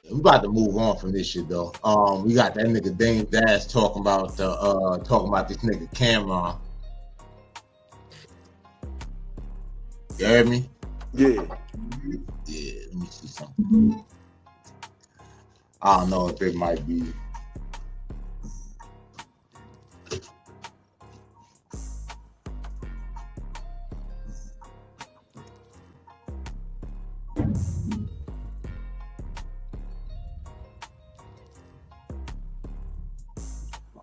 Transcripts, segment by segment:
We about to move on from this shit though. We got that nigga Dame Dash talking about this nigga Cam'Ron. You heard me? Yeah. Yeah, let me see something. I don't know if it might be.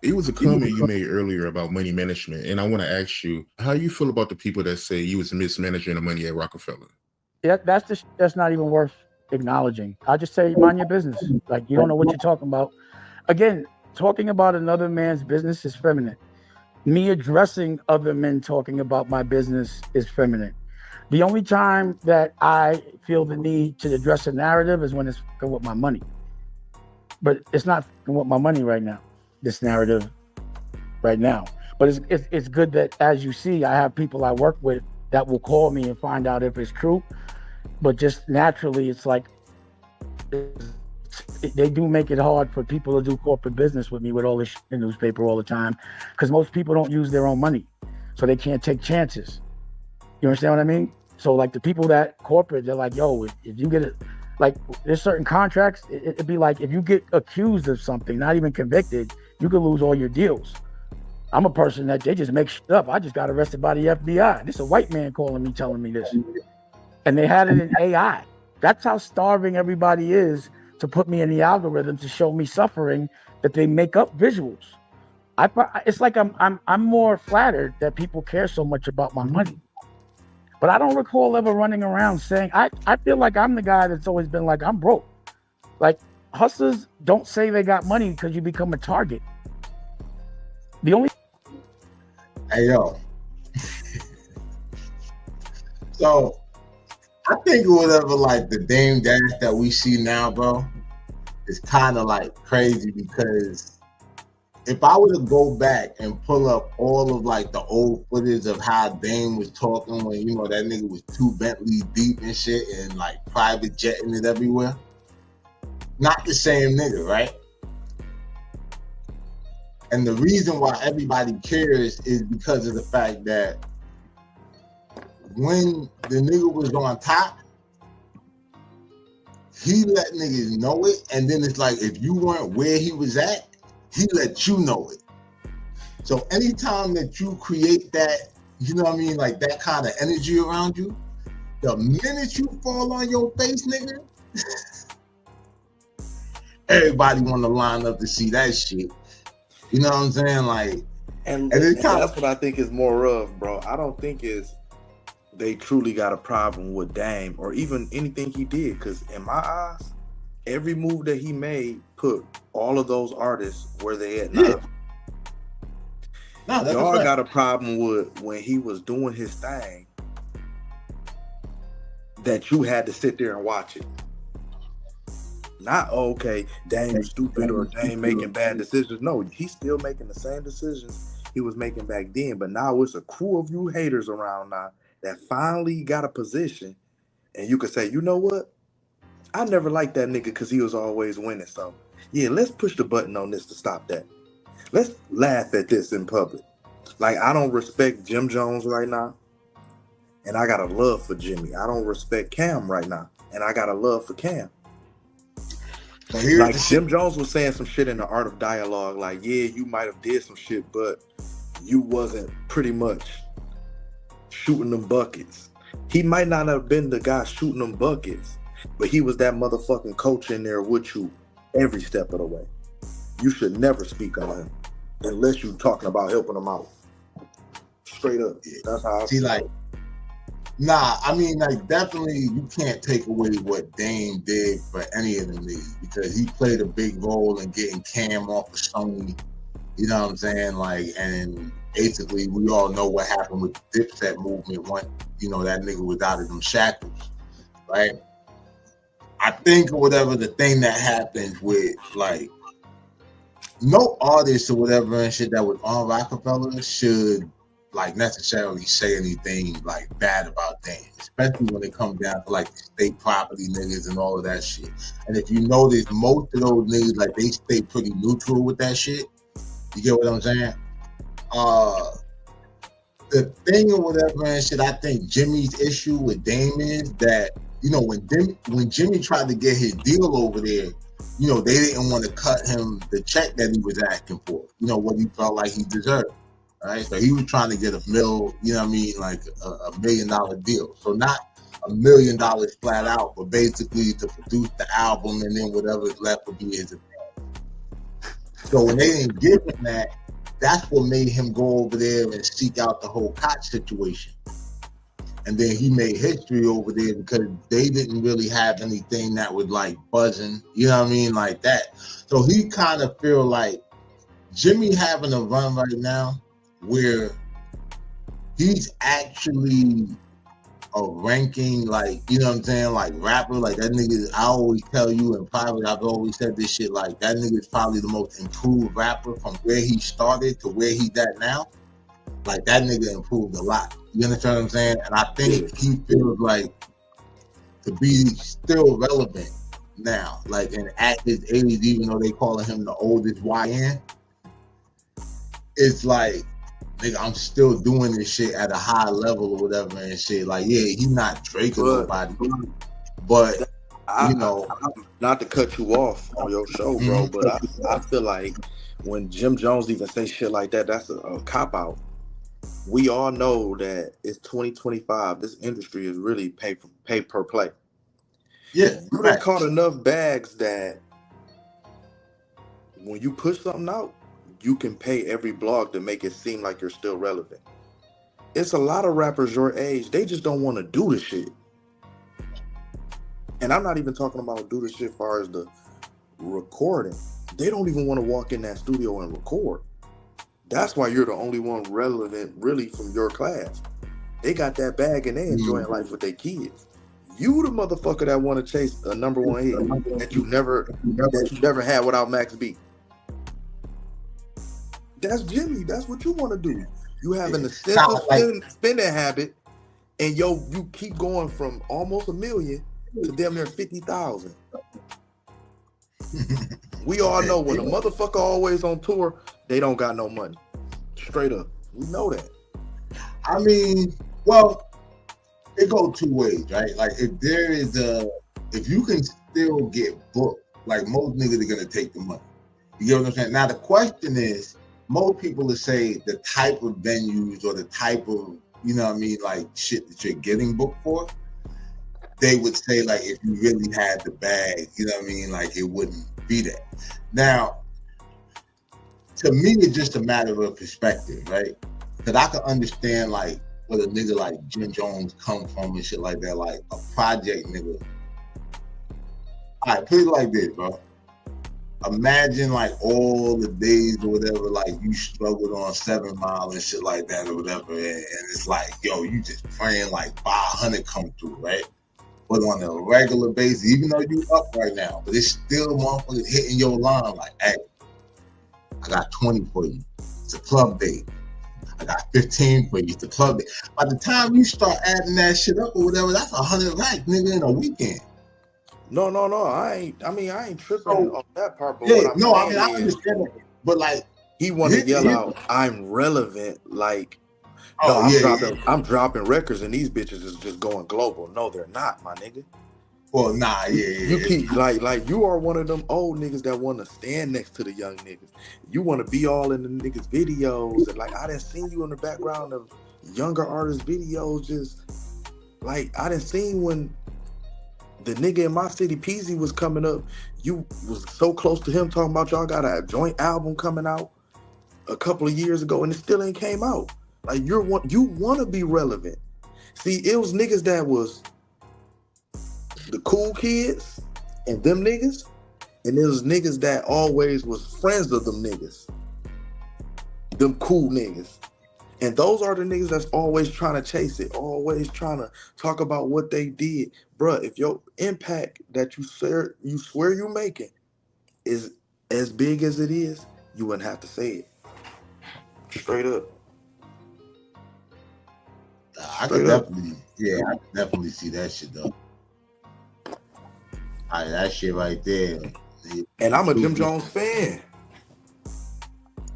It was a comment you made earlier about money management, and I want to ask you how you feel about the people that say you was mismanaging the money at Roc-A-Fella. Yeah, that's not even worth acknowledging. I just say mind your business. Like, you don't know what you're talking about. Again, talking about another man's business is feminine. Me addressing other men talking about my business is feminine. The only time that I feel the need to address a narrative is when it's with my money. But it's not with my money right now. This narrative right now. But it's good that, as you see, I have people I work with that will call me and find out if it's true. But just naturally, it's like they do make it hard for people to do corporate business with me with all this shit in the newspaper all the time, because most people don't use their own money, so they can't take chances. You understand what I mean? So like the people that corporate, they're like, yo, if you get it, like there's certain contracts, it'd be like if you get accused of something, not even convicted, you could lose all your deals. I'm a person that they just make shit up. I just got arrested by the FBI. This is a white man calling me, telling me this. And they had it in AI. That's how starving everybody is to put me in the algorithm to show me suffering, that they make up visuals. It's like I'm more flattered that people care so much about my money. But I don't recall ever running around saying, I feel like I'm the guy that's always been like, I'm broke. Like, hustlers don't say they got money because you become a target. The only... Hey, yo. So, I think whatever, like, the Dame Dash that we see now, bro, is kind of, like, crazy, because if I were to go back and pull up all of, like, the old footage of how Dame was talking when, you know, that nigga was 2 Bentleys deep and shit and, like, private jetting it everywhere, not the same nigga, right? And the reason why everybody cares is because of the fact that when the nigga was on top, he let niggas know it, and then it's like if you weren't where he was at, he let you know it. So anytime that you create that, you know what I mean, like that kind of energy around you, the minute you fall on your face, nigga, everybody want to line up to see that shit. You know what I'm saying? Like, and that's what I think is more of, bro. I don't think they truly got a problem with Dame or even anything he did, because in my eyes, every move that he made put all of those artists where they at now. No, y'all got a problem with when he was doing his thing, that you had to sit there and watch it. Not, okay, Dame stupid or Dame making bad decisions. No, he's still making the same decisions he was making back then. But now it's a crew of you haters around now that finally got a position, and you could say, you know what? I never liked that nigga because he was always winning. So, yeah, let's push the button on this to stop that. Let's laugh at this in public. Like, I don't respect Jim Jones right now, and I got a love for Jimmy. I don't respect Cam right now, and I got a love for Cam. Like Jim Jones was saying some shit in The Art of Dialogue, like, yeah, you might have did some shit, but you wasn't pretty much shooting them buckets. He might not have been the guy shooting them buckets, but he was that motherfucking coach in there with you every step of the way. You should never speak on him unless you're talking about helping him out. Straight up. That's how I see. Like, nah, I mean, like, definitely you can't take away what Dame did for any of them niggas, because he played a big role in getting Cam off of Sony. You know what I'm saying? Like, and basically we all know what happened with the Dipset movement once, you know, that nigga was out of them shackles, right? I think or whatever, the thing that happens with, like, no artist or whatever and shit that was on Roc-A-Fella should, like necessarily say anything like bad about Dame, especially when it comes down to like state property niggas and all of that shit. And if you notice, most of those niggas, like, they stay pretty neutral with that shit. You get what I'm saying? The thing or whatever and shit, I think Jimmy's issue with Dame is that, you know, when Jimmy tried to get his deal over there, you know, they didn't want to cut him the check that he was asking for, you know, what he felt like he deserved. Right, so he was trying to get $1 million, you know what I mean, like a $1 million deal. So not $1 million flat out, but basically to produce the album and then whatever's left would be his account. So when they didn't give him that, that's what made him go over there and seek out the whole Koch situation. And then he made history over there because they didn't really have anything that was like buzzing, you know what I mean, like that. So he kind of feel like Jimmy having a run right now where he's actually a ranking, like, you know what I'm saying, like rapper, like that nigga. I always tell you in private, I've always said this shit, like that nigga is probably the most improved rapper from where he started to where he's at now. Like that nigga improved a lot. You understand what I'm saying? And I think he feels like to be still relevant now, like, and at his age, even though they calling him the oldest YN, it's like, nigga, I'm still doing this shit at a high level or whatever and shit. Like, yeah, he's not Drake or nobody, but you know, not to cut you off on your show, bro, but I feel like when Jim Jones even say shit like that, that's a cop out. We all know that it's 2025. This industry is really pay per play. Yeah, you done caught enough bags that when you push something out, you can pay every blog to make it seem like you're still relevant. It's a lot of rappers your age, they just don't want to do the shit. And I'm not even talking about do the shit as far as the recording. They don't even want to walk in that studio and record. That's why you're the only one relevant really from your class. They got that bag and they enjoying life with their kids. You the motherfucker that want to chase a #1 hit that you never had without Max B. That's Jimmy. That's what you want to do. You have an extensive spending habit, and you keep going from almost $1 million to damn near 50,000. We all know when a motherfucker always on tour, they don't got no money. Straight up, we know that. I mean, well, it goes two ways, right? Like if you can still get booked, like most niggas are gonna take the money. You get what I'm saying? Now the question is, most people will say the type of venues or the type of, you know what I mean, like shit that you're getting booked for, they would say like if you really had the bag, you know what I mean, like it wouldn't be that. Now, to me, it's just a matter of perspective, right? Because I can understand like where a nigga like Jim Jones come from and shit like that, like a project nigga. All right, put it like this, bro. Imagine like all the days or whatever, like you struggled on 7 Mile and shit like that or whatever, and it's like, yo, you just praying like 500 come through, right? But on a regular basis, even though you up right now, but it's still motherfuckers hitting your line like, hey, I got 20 for you. It's a club date. I got 15 for you. It's a club date. By the time you start adding that shit up or whatever, that's 100 racks, nigga, in a weekend. No. I ain't tripping on that part. But yeah, what I'm saying I mean, I understand it. But like, he want to yell out, "I'm relevant." Like, I'm dropping records, and these bitches is just going global. No, they're not, my nigga. Well, nah, You keep like you are one of them old niggas that want to stand next to the young niggas. You want to be all in the niggas' videos, and like I done seen you in the background of younger artists' videos. Just like I done seen when the nigga in my city, Peasy, was coming up. You was so close to him talking about y'all got a joint album coming out a couple of years ago, and it still ain't came out. Like you want to be relevant. See, it was niggas that was the cool kids and them niggas, and there was niggas that always was friends of them niggas, them cool niggas. And those are the niggas that's always trying to chase it, always trying to talk about what they did. Bruh, if your impact that you swear you making is as big as it is, you wouldn't have to say it. Straight up. I could definitely, I could definitely see that shit though. That shit right there. And I'm a Jim Jones fan.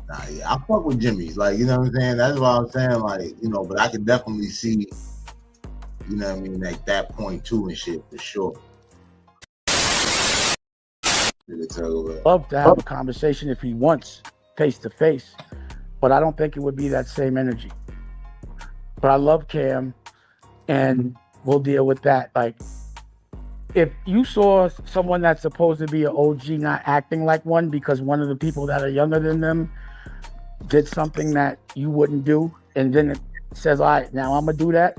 Nah, yeah, I fuck with Jimmy's. Like, you know what I'm saying? That's what I'm saying. Like, you know, but I could definitely see, you know what I mean, like that point too and shit for sure. Love to have a conversation if he wants face to face, but I don't think it would be that same energy. But I love Cam, and we'll deal with that. Like, if you saw someone that's supposed to be an OG not acting like one because one of the people that are younger than them did something that you wouldn't do, and then it says, all right, now I'm gonna do that,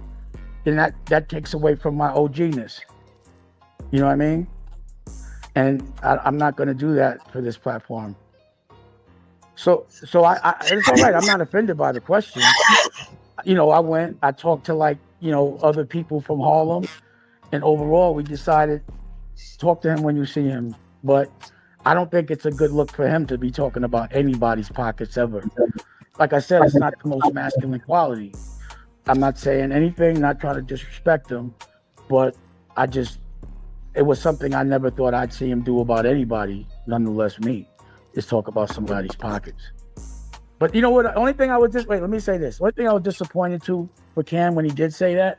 then that takes away from my OG-ness. You know what I mean? And I'm not gonna do that for this platform. So it's all right. I'm not offended by the question. You know, I talked to like, you know, other people from Harlem, and overall we decided talk to him when you see him. But I don't think it's a good look for him to be talking about anybody's pockets ever. Like I said, it's not the most masculine quality. I'm not saying anything, not trying to disrespect him, but it was something I never thought I'd see him do about anybody, nonetheless me, is talk about somebody's pockets. But you know what? The only thing I was let me say this. The only thing I was disappointed for Cam when he did say that,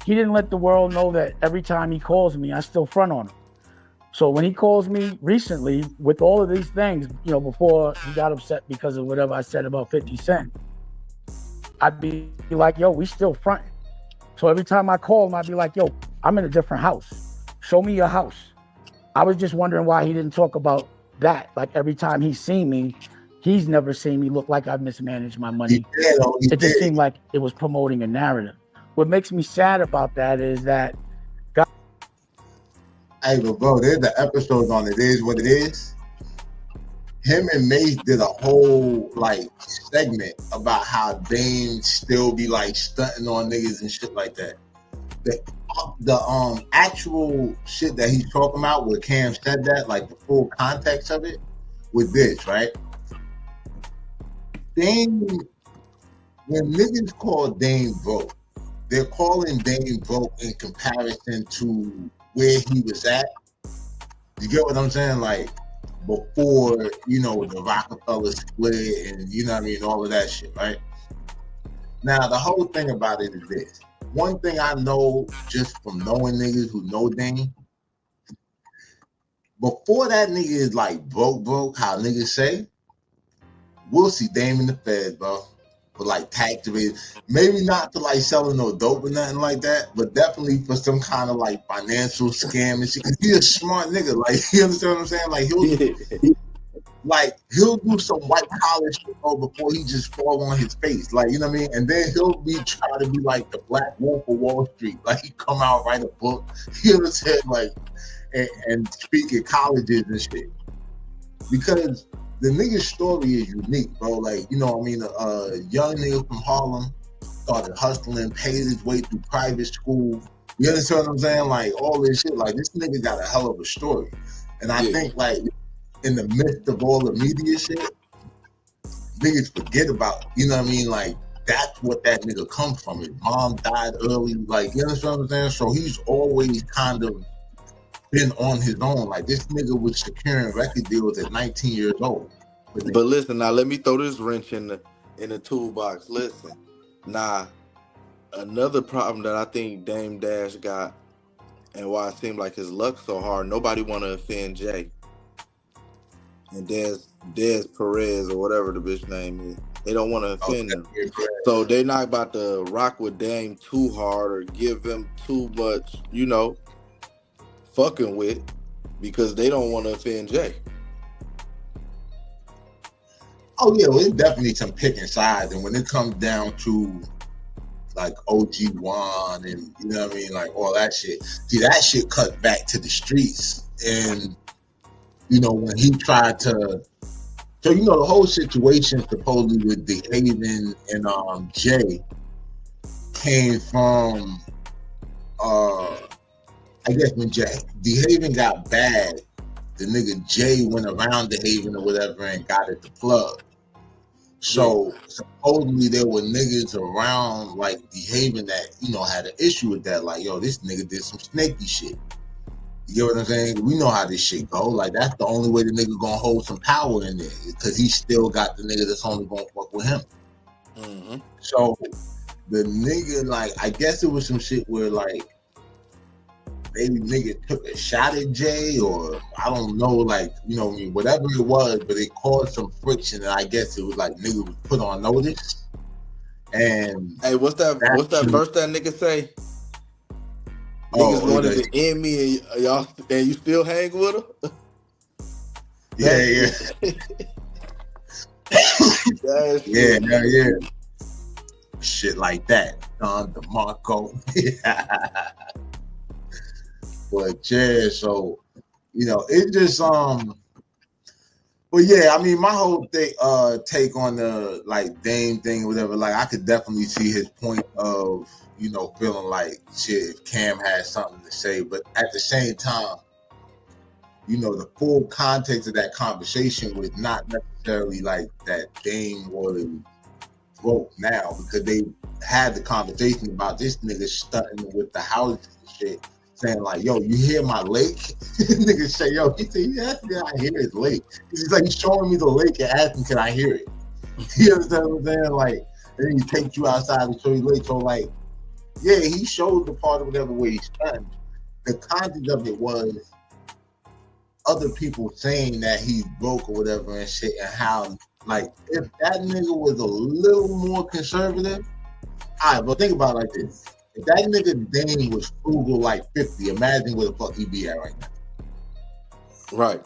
he didn't let the world know that every time he calls me, I still front on him. So when he calls me recently with all of these things, you know, before he got upset because of whatever I said about 50 Cent, I'd be like, yo, we still fronting. So every time I call him, I'd be like, yo, I'm in a different house. Show me your house. I was just wondering why he didn't talk about that. Like every time he's seen me, he's never seen me look like I've mismanaged my money. It just seemed like it was promoting a narrative. What makes me sad about that is that hey, but bro, there's the episode on It Is What It Is. Him and Mace did a whole like segment about how Dame still be like stunting on niggas and shit like that. The actual shit that he's talking about where Cam said that, like the full context of it, with this, right? Dame, when niggas call Dame broke, they're calling Dame broke in comparison to where he was at. You get what I'm saying? Like before, you know, the Roc-A-Fella split and you know what I mean, all of that shit, right? Now the whole thing about it is this. One thing I know just from knowing niggas who know Dame, before that nigga is like broke, how niggas say, we'll see Dame in the Fed, bro. For like tax evasion, maybe not for like selling no dope or nothing like that, but definitely for some kind of like financial scam and shit. Cause he's a smart nigga, like you understand what I'm saying? Like he'll do some white collar shit before he just fall on his face, like you know what I mean. And then he'll be trying to be like the Black Wolf of Wall Street, like he come out write a book, you understand, like and speak at colleges and shit, because the nigga's story is unique, bro. Like, you know what I mean? A young nigga from Harlem started hustling, paid his way through private school. You understand what I'm saying? Like, all this shit. Like, this nigga got a hell of a story. And I think, like, in the midst of all the media shit, niggas forget about, you know what I mean? Like, that's what that nigga comes from. His mom died early. Like, you understand what I'm saying? So he's always kind of been on his own. Like this nigga was securing record deals at 19 years old. But listen, now let me throw this wrench in the toolbox. Listen, now another problem that I think Dame Dash got, and why it seemed like his luck so hard, nobody want to offend Jay and Des Perez or whatever the bitch name is. They don't want to offend him, so they're not about to rock with Dame too hard or give him too much, you know, fucking with, because they don't want to offend Jay. Oh yeah, well, it's definitely some picking sides, and when it comes down to like OG1 and you know what I mean, like all that shit. See, that shit cut back to the streets, and you know when he tried to, so you know the whole situation supposedly with DeHaven and Jay came from I guess when DeHaven got bad, the nigga Jay went around DeHaven or whatever and got at the plug. So supposedly there were niggas around like behaving that, you know, had an issue with that. Like, yo, this nigga did some snaky shit. You get what I'm saying? We know how this shit go. Like, that's the only way the nigga gonna hold some power in there, because he still got the nigga that's only gonna fuck with him. Mm-hmm. So the nigga, like, I guess it was some shit where like maybe nigga took a shot at Jay, or I don't know, like, you know what I mean, whatever it was, but it caused some friction, and I guess it was like nigga was put on notice. And hey, what's that verse that nigga say? Niggas wanted to end me, and y'all, and you still hang with her? Yeah. Yeah. Shit like that. Don DeMarco. But yeah, so, you know, it just but yeah, I mean, my whole thing take on the like Dame thing or whatever, like I could definitely see his point of, you know, feeling like shit if Cam had something to say, but at the same time, you know, the full context of that conversation was not necessarily like that Dame was broke now, because they had the conversation about this nigga stunting with the houses and shit, saying like, yo, you hear my lake? Nigga say, yo, he said, yeah, I hear his lake. He's like, he's showing me the lake and asking, can I hear it? You understand what I'm saying? Like, and then he takes you outside and show you the lake. So like, yeah, he showed the part of whatever way he's done. The context of it was other people saying that he's broke or whatever and shit, and how, like, if that nigga was a little more conservative, all right, but think about it like this. If that nigga Dame was frugal like 50, imagine where the fuck he be at right now. Right.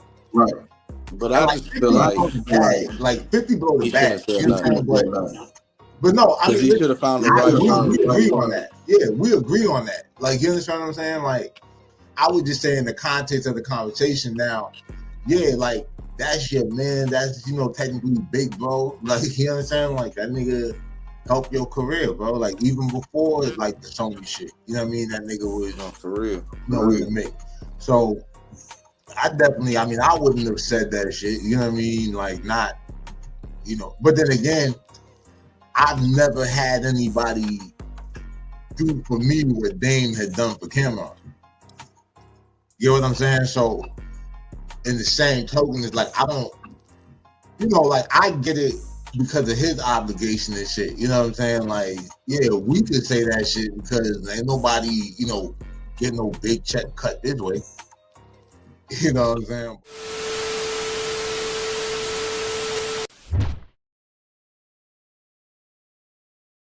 But I like, just feel like 50 blow the bag. You know what I'm saying? But no, I mean, he should have found the right we agree on that. Yeah, we agree on that. Like, you understand what I'm saying? Like, I would just say in the context of the conversation now, yeah, like, that's your man. That's, you know, technically big, bro. Like, you understand? Like, that nigga help your career, bro. Like, even before, like, the Sony shit. You know what I mean? That nigga was, for real. You know, with me. So, I wouldn't have said that shit. You know what I mean? Like, not, you know. But then again, I've never had anybody do for me what Dame had done for Cam'Ron. You know what I'm saying? So, in the same token, it's like, I don't, you know, like, I get it because of his obligation and shit. You know what I'm saying? Like, yeah, we could say that shit because ain't nobody, you know, get no big check cut this way. You know what I'm saying?